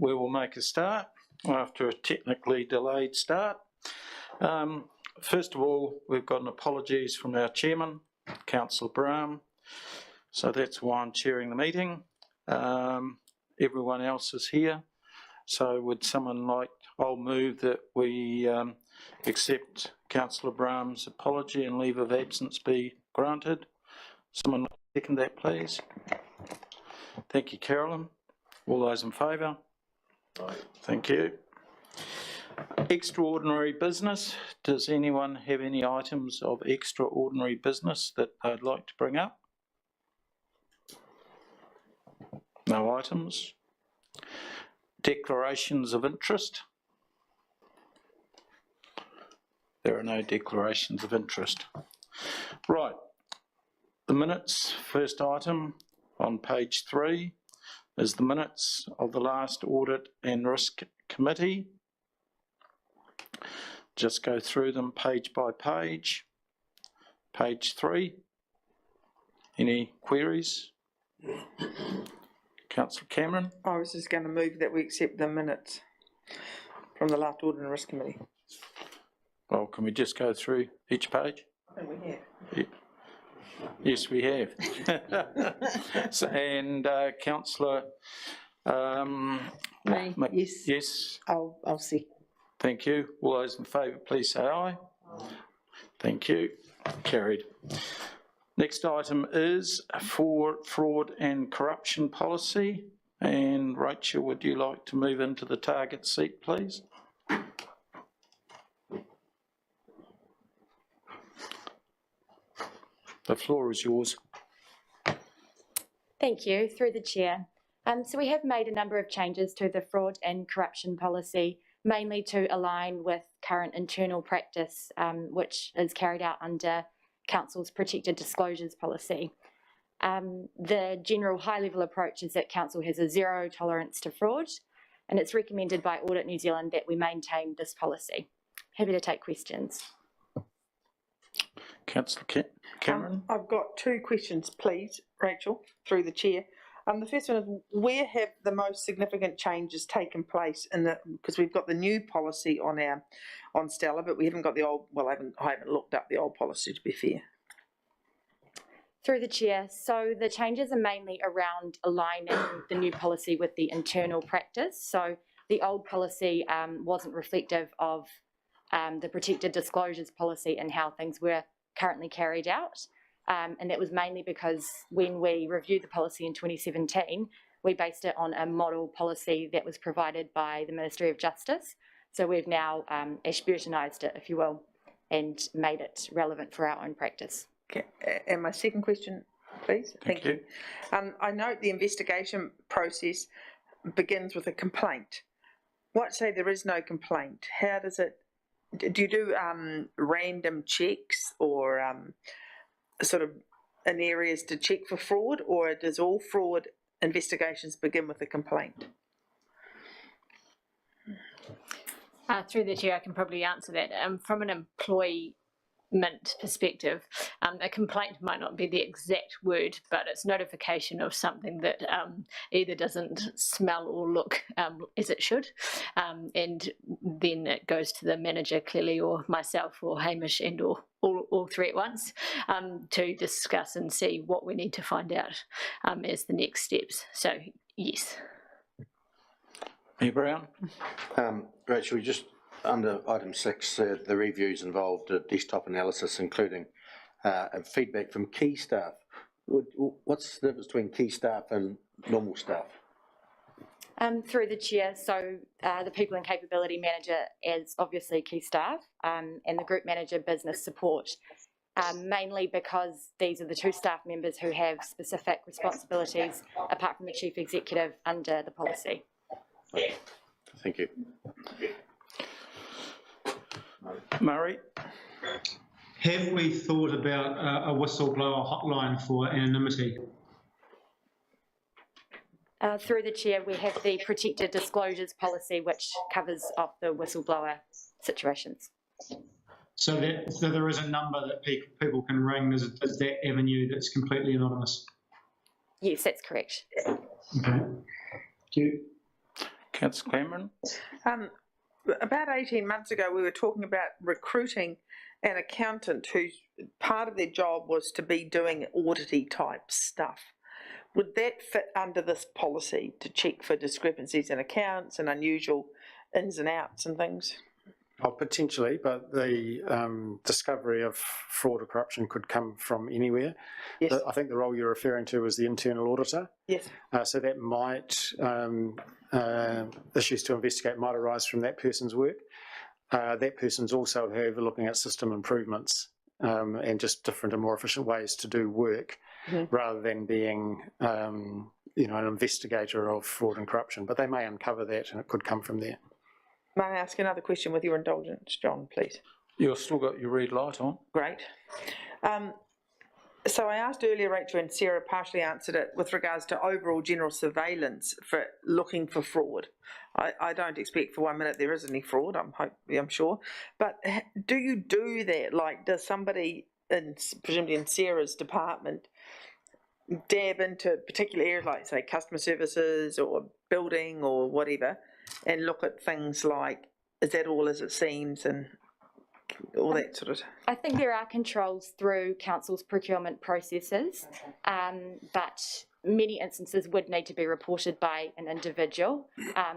we will make a start after a technically delayed start. First of all, we've got an apologies from our chairman, Councillor Brown. So that's why I'm chairing the meeting. Everyone else is here. So would someone like, I'll move that we accept Councillor Brown's apology and leave of absence be granted. Someone second that, please. Thank you, Carolyn. All those in favour? Aye. Thank you. Extraordinary business. Does anyone have any items of extraordinary business that they'd like to bring up? No items. Declarations of interest. There are no declarations of interest. Right. The minutes, first item on page 3 is the minutes of the last Audit and Risk Committee. Just go through them page by page. Page 3. Any queries? Councillor Cameron? I was just going to move that we accept the minutes from the last Audit and Risk Committee. Well, can we just go through each page? I think we have. Yeah. Yes, we have. So, and Councillor, Yes. Yes. I'll see. Thank you. All those in favour, please say aye. Aye. Thank you. Carried. Next item is for fraud and corruption policy. And Rachel, would you like to move into the target seat, please? The floor is yours. Thank you. Through the chair. So we have made a number of changes to the fraud and corruption policy, mainly to align with current internal practice, which is carried out under Council's protected disclosures policy. The general high-level approach is that Council has a zero tolerance to fraud, and it's recommended by Audit New Zealand that we maintain this policy. Happy to take questions. Councillor Cameron? I've got 2 questions, please, Rachel, through the chair. The first one is, where have the most significant changes taken place in the, because we've got the new policy on Stella, but we haven't got the old, well, I haven't looked up the old policy, to be fair. Through the chair, so the changes are mainly around aligning the new policy with the internal practice. So the old policy wasn't reflective of the protected disclosures policy and how things were currently carried out. And that was mainly because when we reviewed the policy in 2017, we based it on a model policy that was provided by the Ministry of Justice. So we've now Ashburtonised it, if you will, and made it relevant for our own practice. Okay. And my second question, please. Thank you. I note the investigation process begins with a complaint. What say there is no complaint? How does it, do you do random checks or sort of in areas to check for fraud, or does all fraud investigations begin with a complaint? Through the chair, I can probably answer that. From an employment perspective, a complaint might not be the exact word, but it's notification of something that either doesn't smell or look as it should, and then it goes to the manager clearly, or myself, or Hamish, and or all 3 at once, to discuss and see what we need to find out as the next steps. So yes. Mayor Brown? Rachel, just under item 6, the reviews involved a desktop analysis, including feedback from key staff. What's the difference between key staff and normal staff? Through the chair, so the people and capability manager is obviously key staff, and the group manager business support, mainly because these are the 2 staff members who have specific responsibilities apart from the chief executive under the policy. Okay. Thank you. Murray? Have we thought about a whistleblower hotline for anonymity? Through the chair, we have the protected disclosures policy, which covers off the whistleblower situations. So there is a number that people can ring. There's that avenue that's completely anonymous. Yes, that's correct. Okay. Thank you. Councillor Cameron? About 18 months ago, we were talking about recruiting an accountant whose part of their job was to be doing audity type stuff. Would that fit under this policy to check for discrepancies in accounts and unusual ins and outs and things? Oh, potentially, but the discovery of fraud or corruption could come from anywhere. Yes. I think the role you're referring to is the internal auditor. Yes. So that might, issues to investigate might arise from that person's work. That person's also, however, looking at system improvements and just different and more efficient ways to do work, rather than being, an investigator of fraud and corruption. But they may uncover that, and it could come from there. May I ask another question with your indulgence, John, please? You've still got your red light on. Great. So I asked earlier, Rachel, and Sarah partially answered it with regards to overall general surveillance for looking for fraud. I don't expect for 1 minute there is any fraud, I'm sure. But do you do that? Like, does somebody, presumably in Sarah's department, dab into particular areas like, say, customer services or building or whatever, and look at things like, is that all as it seems, and all that sort of... I think there are controls through council's procurement processes, but many instances would need to be reported by an individual,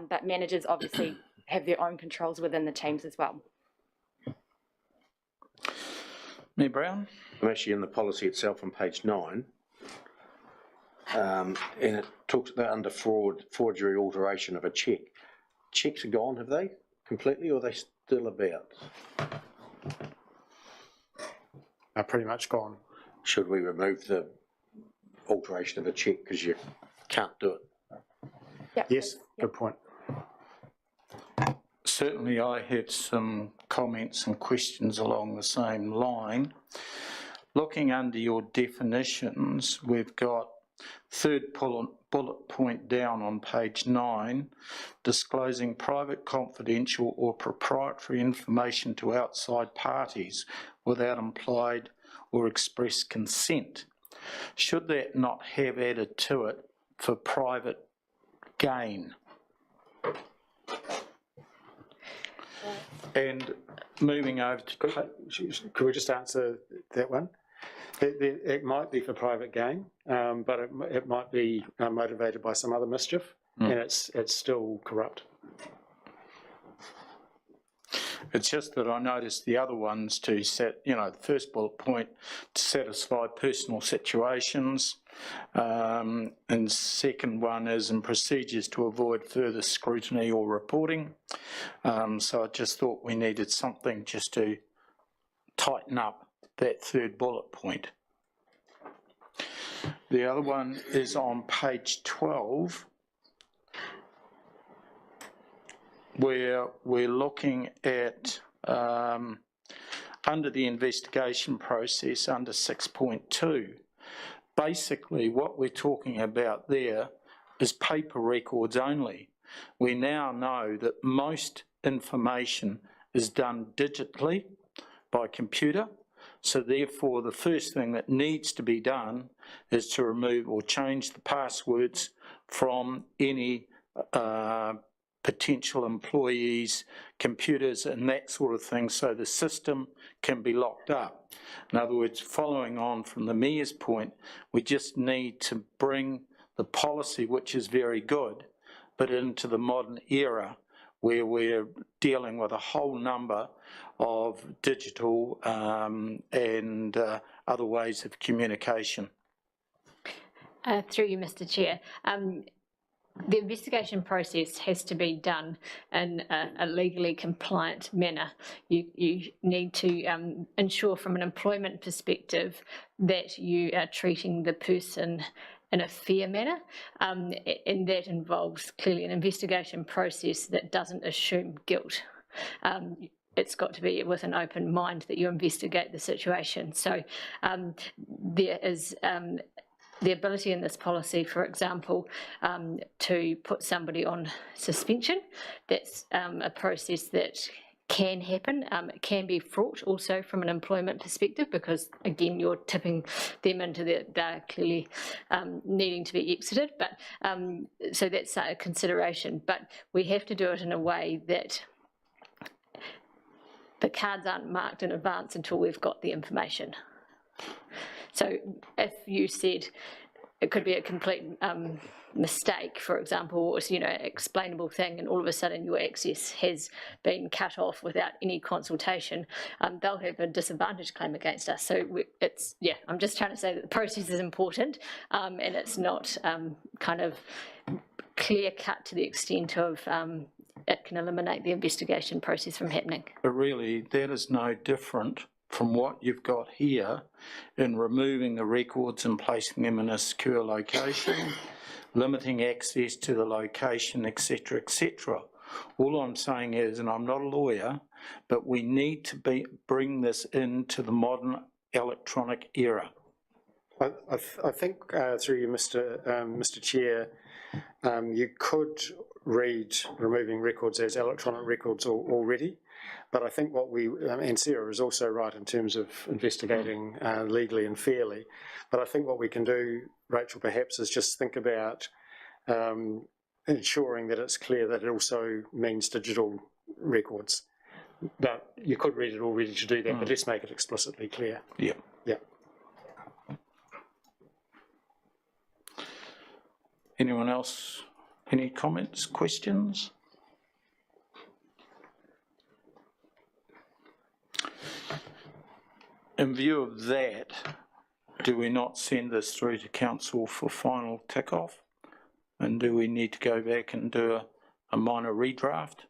but managers obviously have their own controls within the teams as well. Mayor Brown? I'm actually in the policy itself on page 9, and it talks about under forgery alteration of a cheque. Cheques are gone, have they, completely, or are they still about? Are pretty much gone. Should we remove the alteration of a cheque because you can't do it? Yep. Yes, good point. Certainly I had some comments and questions along the same line. Looking under your definitions, we've got third bullet point down on page 9, disclosing private, confidential or proprietary information to outside parties without implied or express consent. Should that not have added to it for private gain? And moving over to... Could we just answer that one? It might be for private gain, but it might be motivated by some other mischief, and it's still corrupt. It's just that I noticed the other ones to set, the first bullet point, to satisfy personal situations, and second one is in procedures to avoid further scrutiny or reporting. So I just thought we needed something just to tighten up that third bullet point. The other one is on page 12, where we're looking at, under the investigation process, under 6.2, basically what we're talking about there is paper records only. We now know that most information is done digitally by computer, so therefore the first thing that needs to be done is to remove or change the passwords from any potential employees' computers and that sort of thing, so the system can be locked up. In other words, following on from the Mayor's point, we just need to bring the policy, which is very good, but into the modern era where we're dealing with a whole number of digital and other ways of communication. Through you, Mr. Chair. The investigation process has to be done in a legally compliant manner. You need to ensure from an employment perspective that you are treating the person in a fair manner, and that involves clearly an investigation process that doesn't assume guilt. It's got to be with an open mind that you investigate the situation. So there is the ability in this policy, for example, to put somebody on suspension. That's a process that can happen. It can be fraught also from an employment perspective because, again, you're tipping them into they're clearly needing to be exited. But so that's a consideration. But we have to do it in a way that the cards aren't marked in advance until we've got the information. So if you said it could be a complete mistake, for example, or explainable thing, and all of a sudden your access has been cut off without any consultation, they'll have a disadvantage claim against us. So I'm just trying to say that the process is important, and it's not kind of clear cut to the extent of it can eliminate the investigation process from happening. But really, that is no different from what you've got here in removing the records and placing them in a secure location, limiting access to the location, etc., etc. All I'm saying is, and I'm not a lawyer, but we need to bring this into the modern electronic era. I think through you, Mr. Chair, you could read removing records as electronic records already, but I think what and Sarah is also right in terms of investigating legally and fairly, but I think what we can do, Rachel, perhaps, is just think about ensuring that it's clear that it also means digital records. But you could read it already to do that, but let's make it explicitly clear. Yeah. Yeah. Anyone else? Any comments, questions? In view of that, do we not send this through to council for final tick-off? And do we need to go back and do a minor redraft?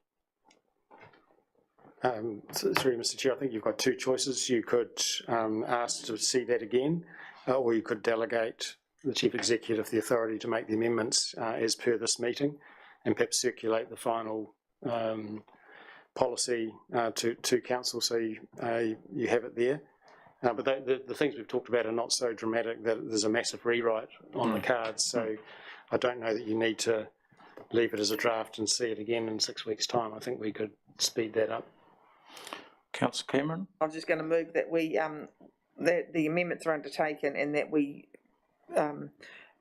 Through Mr. Chair, I think you've got two choices. You could ask to see that again, or you could delegate the Chief Executive the authority to make the amendments as per this meeting, and perhaps circulate the final policy to council so you have it there. But the things we've talked about are not so dramatic that there's a massive rewrite on the cards, so I don't know that you need to leave it as a draft and see it again in 6 weeks' time. I think we could speed that up. Councillor Cameron? I was just going to move that that the amendments are undertaken and that we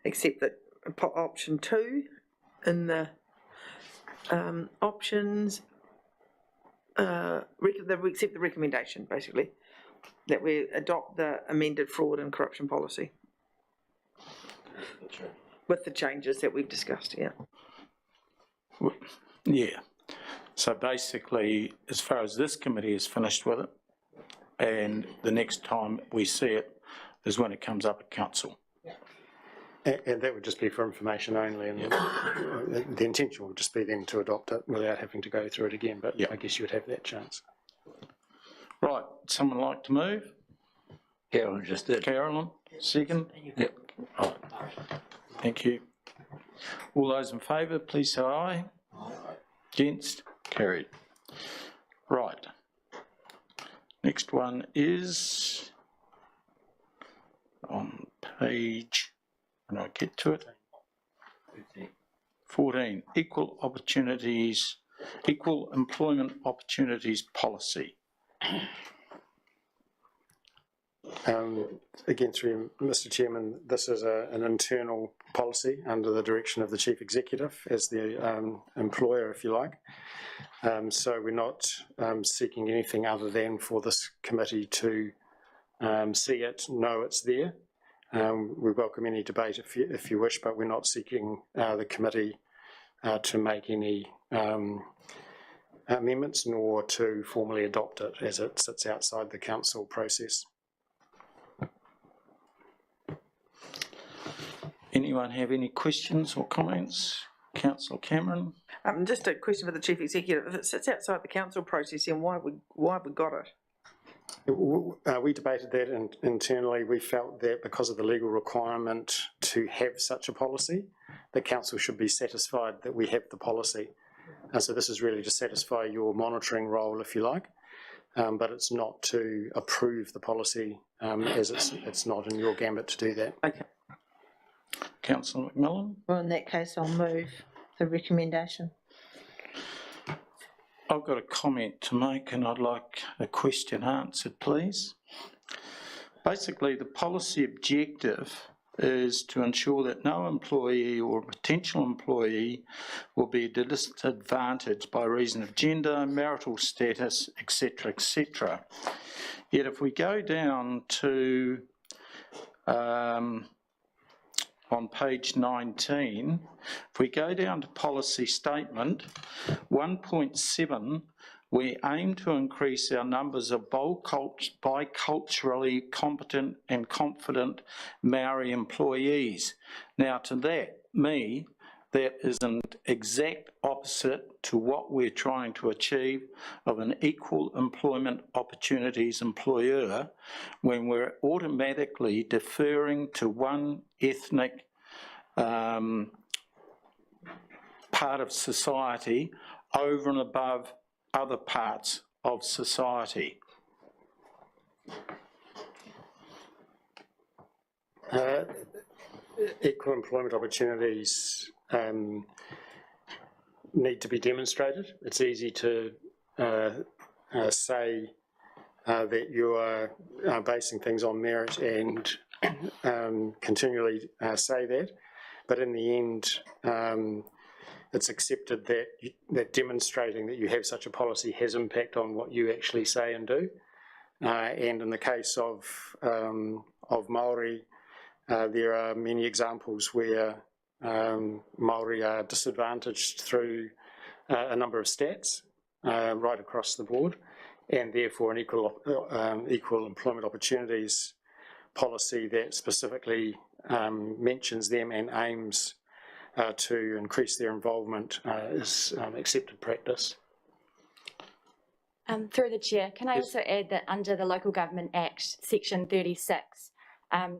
accept that option 2 in the options, we accept the recommendation, basically, that we adopt the amended fraud and corruption policy with the changes that we've discussed, yeah. Yeah. So basically, as far as this committee is finished with it, and the next time we see it is when it comes up at council. And that would just be for information only, and the intention would just be then to adopt it without having to go through it again, but I guess you would have that chance. Right, someone like to move? Carolyn just did. Carolyn, second? Yep. Right. Thank you. All those in favour, please say aye. Against? Carried. Right. Next one is on page, when I get to it, 14, Equal Employment Opportunities Policy. Again, through Mr. Chairman, this is an internal policy under the direction of the Chief Executive as the employer, if you like. So we're not seeking anything other than for this committee to see it, know it's there. We welcome any debate if you wish, but we're not seeking the committee to make any amendments nor to formally adopt it as it sits outside the council process. Anyone have any questions or comments? Councillor Cameron? Just a question for the Chief Executive. If it sits outside the council process, then why have we got it? We debated that internally. We felt that because of the legal requirement to have such a policy, the council should be satisfied that we have the policy. So this is really to satisfy your monitoring role, if you like, but it's not to approve the policy as it's not in your gambit to do that. Okay. Councillor McMillan? Well, in that case, I'll move the recommendation. I've got a comment to make and I'd like a question answered, please. Basically, the policy objective is to ensure that no employee or potential employee will be disadvantaged by reason of gender, marital status, etc., etc. Yet if we go down to on page 19, if we go down to policy statement 1.7, we aim to increase our numbers of biculturally competent and confident Maori employees. Now to me, that is an exact opposite to what we're trying to achieve of an equal employment opportunities employer, when we're automatically deferring to one ethnic part of society over and above other parts of society. Equal employment opportunities need to be demonstrated. It's easy to say that you are basing things on merit and continually say that, but in the end it's accepted that demonstrating that you have such a policy has impact on what you actually say and do. And in the case of Māori, there are many examples where Māori are disadvantaged through a number of stats right across the board, and therefore an equal employment opportunities policy that specifically mentions them and aims to increase their involvement is accepted practice. Through the Chair, can I also add that under the Local Government Act, Section 36,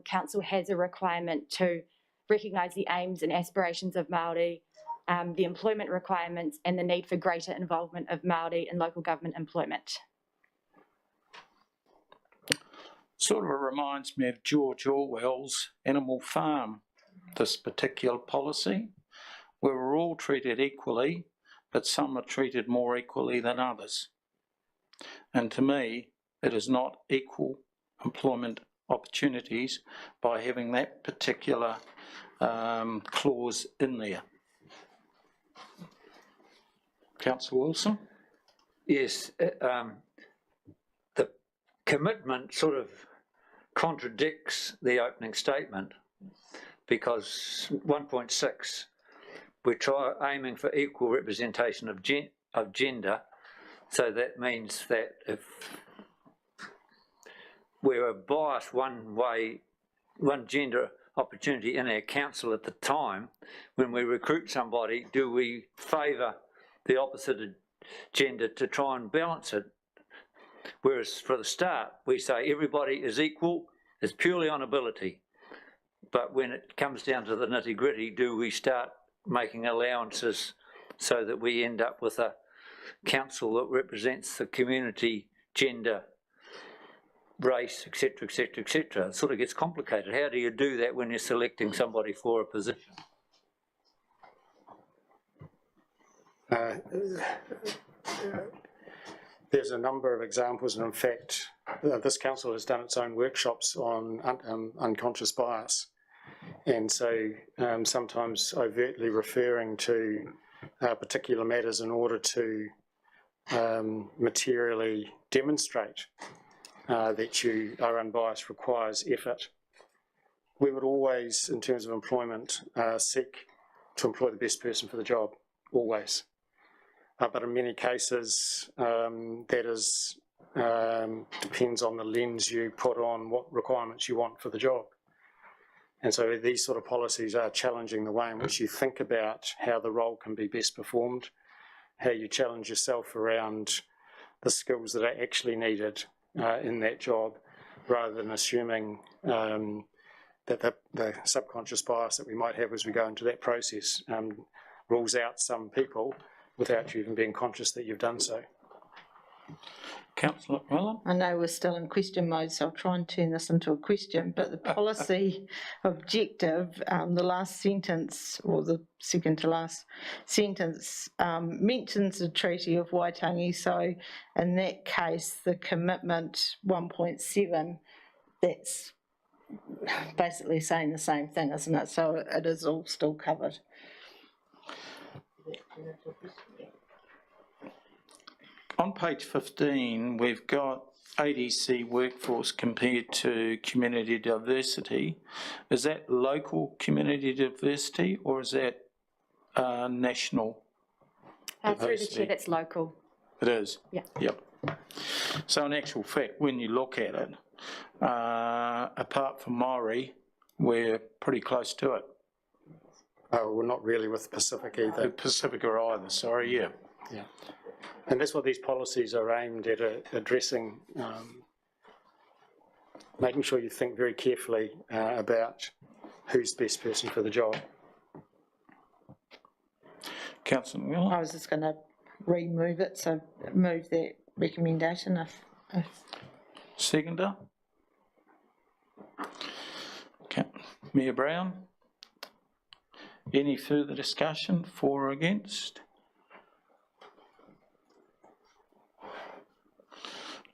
Council has a requirement to recognise the aims and aspirations of Māori, the employment requirements and the need for greater involvement of Māori in local government employment. Sort of reminds me of George Orwell's Animal Farm, this particular policy, where we're all treated equally, but some are treated more equally than others. And to me, it is not equal employment opportunities by having that particular clause in there. Councillor Wilson? Yes, the commitment sort of contradicts the opening statement, because 1.6, we're aiming for equal representation of gender, so that means that if we're biased one way, one gender opportunity in our council at the time, when we recruit somebody, do we favour the opposite gender to try and balance it? Whereas for the start, we say everybody is equal, it's purely on ability. But when it comes down to the nitty-gritty, do we start making allowances so that we end up with a council that represents the community, gender, race, etc., etc., etc. It sort of gets complicated. How do you do that when you're selecting somebody for a position? There's a number of examples, and in fact, this council has done its own workshops on unconscious bias, and so sometimes overtly referring to particular matters in order to materially demonstrate that you are unbiased requires effort. We would always, in terms of employment, seek to employ the best person for the job, always. But in many cases, that is depends on the lens you put on what requirements you want for the job. And so these sort of policies are challenging the way in which you think about how the role can be best performed, how you challenge yourself around the skills that are actually needed in that job, rather than assuming that the subconscious bias that we might have as we go into that process rules out some people without you even being conscious that you've done so. Councillor McMillan? I know we're still in question mode, so I'll try and turn this into a question, but the policy objective, the last sentence, or the second to last sentence, mentions the Treaty of Waitangi, so in that case, the commitment 1.7, that's basically saying the same thing, isn't it? So it is all still covered. On page 15, we've got ADC workforce compared to community diversity. Is that local community diversity or is that national Through the diversity? chair, that's local. It is? Yeah. Yep. So in actual fact, when you look at it, apart from Maori, we're pretty close to it. Oh, we're not really with Pacific The either. Pacifica either, sorry, yeah. Yeah. And that's what these policies are aimed at, addressing, making sure you think very carefully about who's the best person for the job. Councillor Miller? I was just going to remove it, so move that recommendation if Seconder? Okay. Mayor Brown? Any further discussion, for or against?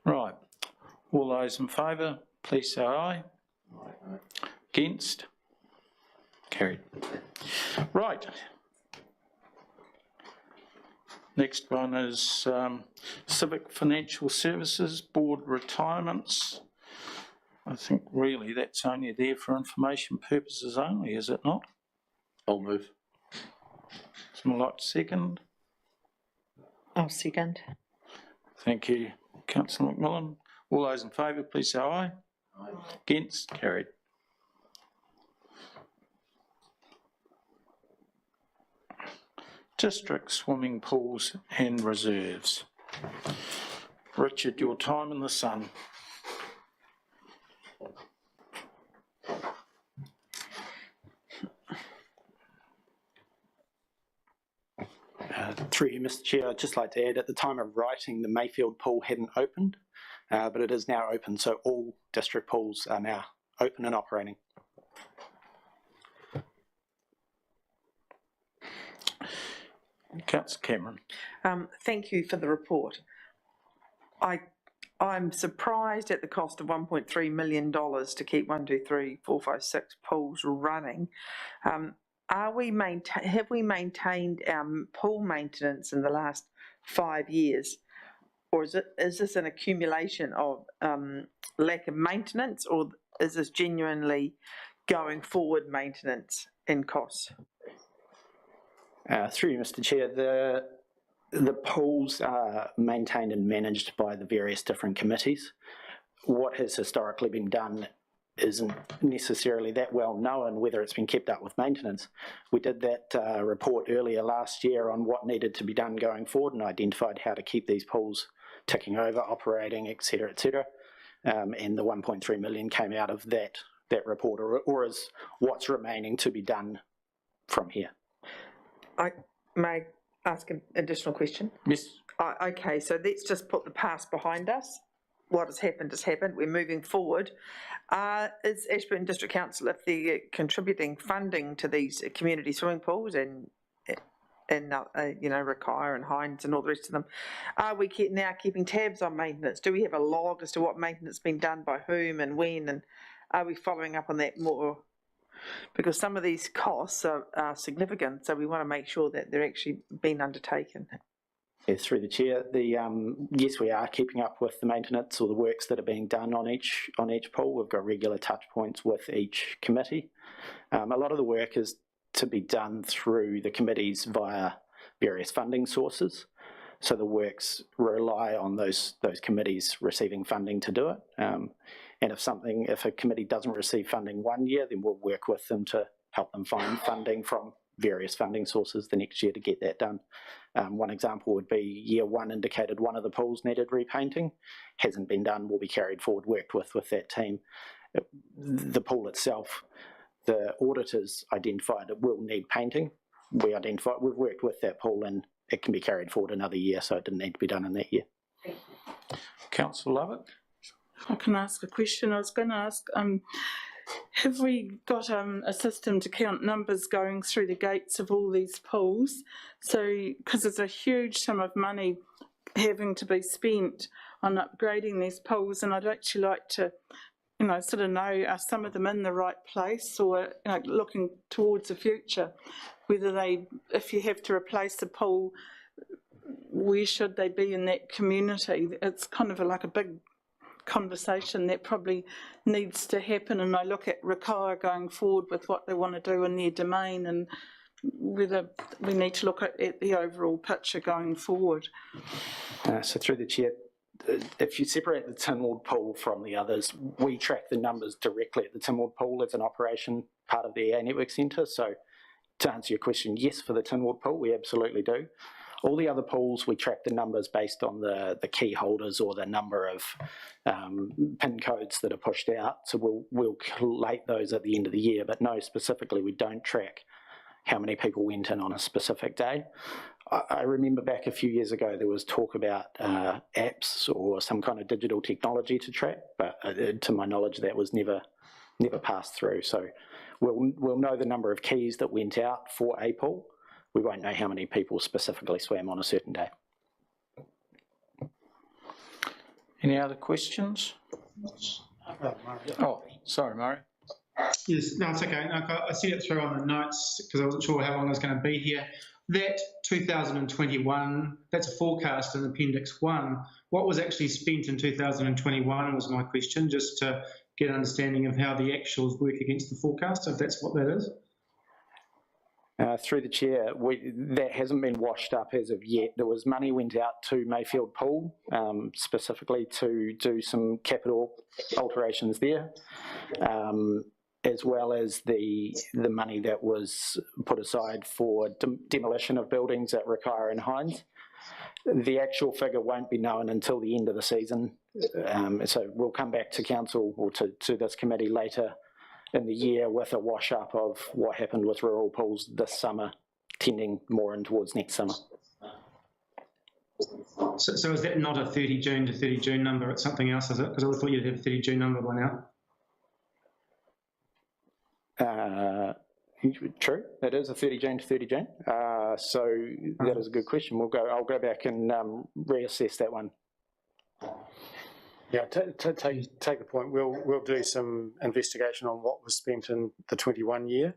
Right. All those in favour, please say aye. Against? Carried. Right. Next one is Civic Financial Services Board retirements. I think really that's only there for information purposes only, is it not? I'll move. Someone like to second? I'll second. Thank you, Councillor McMillan. All those in favour, please say aye. Aye. Against? Carried. District swimming pools and reserves. Richard, your time in the sun. Through you, Mr. Chair, I'd just like to add, at the time of writing, the Mayfield pool hadn't opened, but it is now open, so all district pools are now open and operating. Councillor Cameron. Thank you for the report. I'm surprised at the cost of $1.3 million to keep 1, 2, 3, 4, 5, 6 pools running. Have we maintained our pool maintenance in the last 5 years, or is this an accumulation of lack of maintenance, or is this genuinely going forward maintenance and costs? Through you, Mr. Chair, the pools are maintained and managed by the various different committees. What has historically been done isn't necessarily that well known, whether it's been kept up with maintenance. We did that report earlier last year on what needed to be done going forward and identified how to keep these pools ticking over, operating, etc., etc. And the 1.3 million came out of that report, or is what's remaining to be done from here. I may ask an additional question. Yes. Okay, so let's just put the past behind us. What has happened has happened. We're moving forward. Is Ashburton District Council, if they're contributing funding to these community swimming pools and Rakaya and Hines and all the rest of them, are we now keeping tabs on maintenance? Do we have a log as to what maintenance has been done by whom and when, and are we following up on that more? Because some of these costs are significant, so we want to make sure that they're actually being undertaken. Yeah, through the chair, yes, we are keeping up with the maintenance or the works that are being done on each pool. We've got regular touch points with each committee. A lot of the work is to be done through the committees via various funding sources. So the works rely on those committees receiving funding to do it. And if a committee doesn't receive funding one year, then we'll work with them to help them find funding from various funding sources the next year to get that done. One example would be year one indicated one of the pools needed repainting, hasn't been done, will be carried forward, worked with that team. The pool itself, the auditors identified it will need painting. We've worked with that pool and it can be carried forward another year, so it didn't need to be done in that year. Councillor Lovett? If I can ask a question, I was going to ask, have we got a system to count numbers going through the gates of all these pools? So, because there's a huge sum of money having to be spent on upgrading these pools, and I'd actually like to, you know, sort of know, are some of them in the right place, or, you know, looking towards the future, whether they, if you have to replace a pool, where should they be in that community? It's kind of like a big conversation that probably needs to happen, and I look at Rakaia going forward with what they want to do in their domain, and whether we need to look at the overall picture going forward. So through the chair, if you separate the Tinwood pool from the others, we track the numbers directly at the Tinwood pool as an operation part of the EA Network Centre. So to answer your question, yes, for the Tinwood pool, we absolutely do. All the other pools, we track the numbers based on the key holders or the number of PIN codes that are pushed out. So we'll collate those at the end of the year, but no, specifically we don't track how many people went in on a specific day. I remember back a few years ago there was talk about apps or some kind of digital technology to track, but to my knowledge that was never passed through. So we'll know the number of keys that went out for a pool. We won't know how many people specifically swam on a certain day. Any other questions? Oh, sorry, Murray. Yes, no, it's okay. I see it through on the notes because I wasn't sure how long I was going to be here. That 2021, that's a forecast in Appendix 1. What was actually spent in 2021 was my question, just to get an understanding of how the actuals work against the forecast, if that's what that is. Through the chair, that hasn't been washed up as of yet. There was money went out to Mayfield Pool, specifically to do some capital alterations there, as well as the money that was put aside for demolition of buildings at Rakaia and Hines. The actual figure won't be known until the end of the season, so we'll come back to council or to this committee later in the year with a wash up of what happened with rural pools this summer, tending more in towards next summer. So is that not a 30 June to 30 June number? It's something else, is it? Because I would have thought you'd have a 30 June number by now. True, it is a 30 June to 30 June. So that is a good question. I'll go back and reassess that one. Yeah, to take the point, we'll do some investigation on what was spent in the 21 year,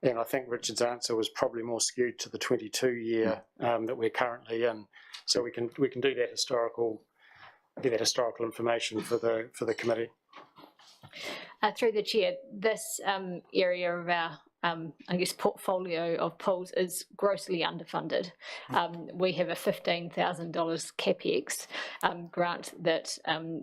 and I think Richard's answer was probably more skewed to the 22 year that we're currently in. So we can do that historical information for the committee. Through the chair, this area of our I guess portfolio of pools is grossly underfunded. We have a $15,000 CapEx grant that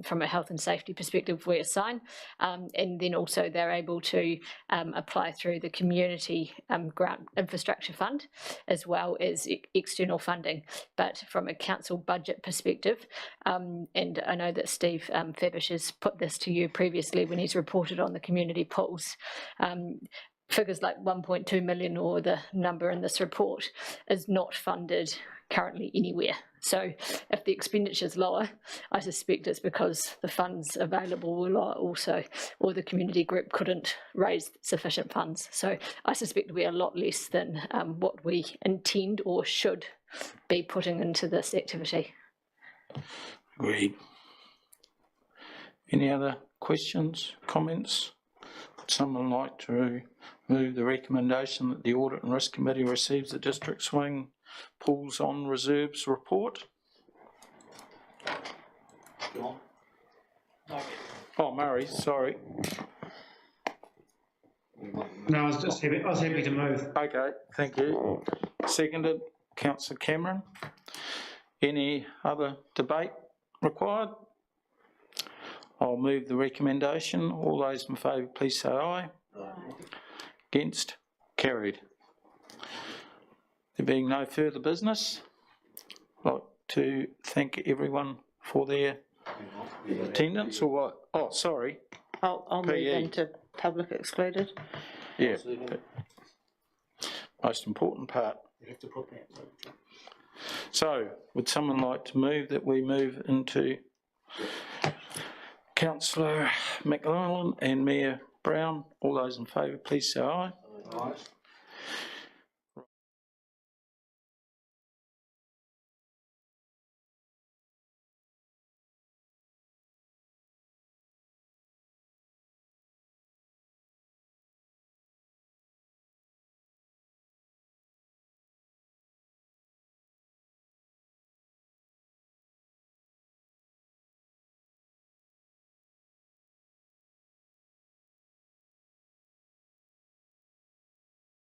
from a health and safety perspective we assign, and then also they're able to apply through the community grant infrastructure fund as well as external funding. But from a council budget perspective, and I know that Steve Fabish has put this to you previously when he's reported on the community pools, figures like 1.2 million or the number in this report is not funded currently anywhere. So if the expenditure is lower, I suspect it's because the funds available were lower also, or the community group couldn't raise sufficient funds. So I suspect we're a lot less than what we intend or should be putting into this activity. Agreed. Any other questions, comments? Would someone like to move the recommendation that the Audit and Risk Committee receives the District Swimming Pools on Reserves report? Oh, Murray, sorry. No, I was happy to move. Okay, thank you. Seconded, Councillor Cameron. Any other debate required? I'll move the recommendation. All those in favour, please say aye. Aye. Against? Carried. There being no further business, I'd like to thank everyone for their attendance, or what? Oh, sorry. I'll move into public excluded. Yeah. Most important part. You have to put that. So, would someone like to move that we move into Councillor McLaren and Mayor Brown, all those in favour, please say aye. Aye.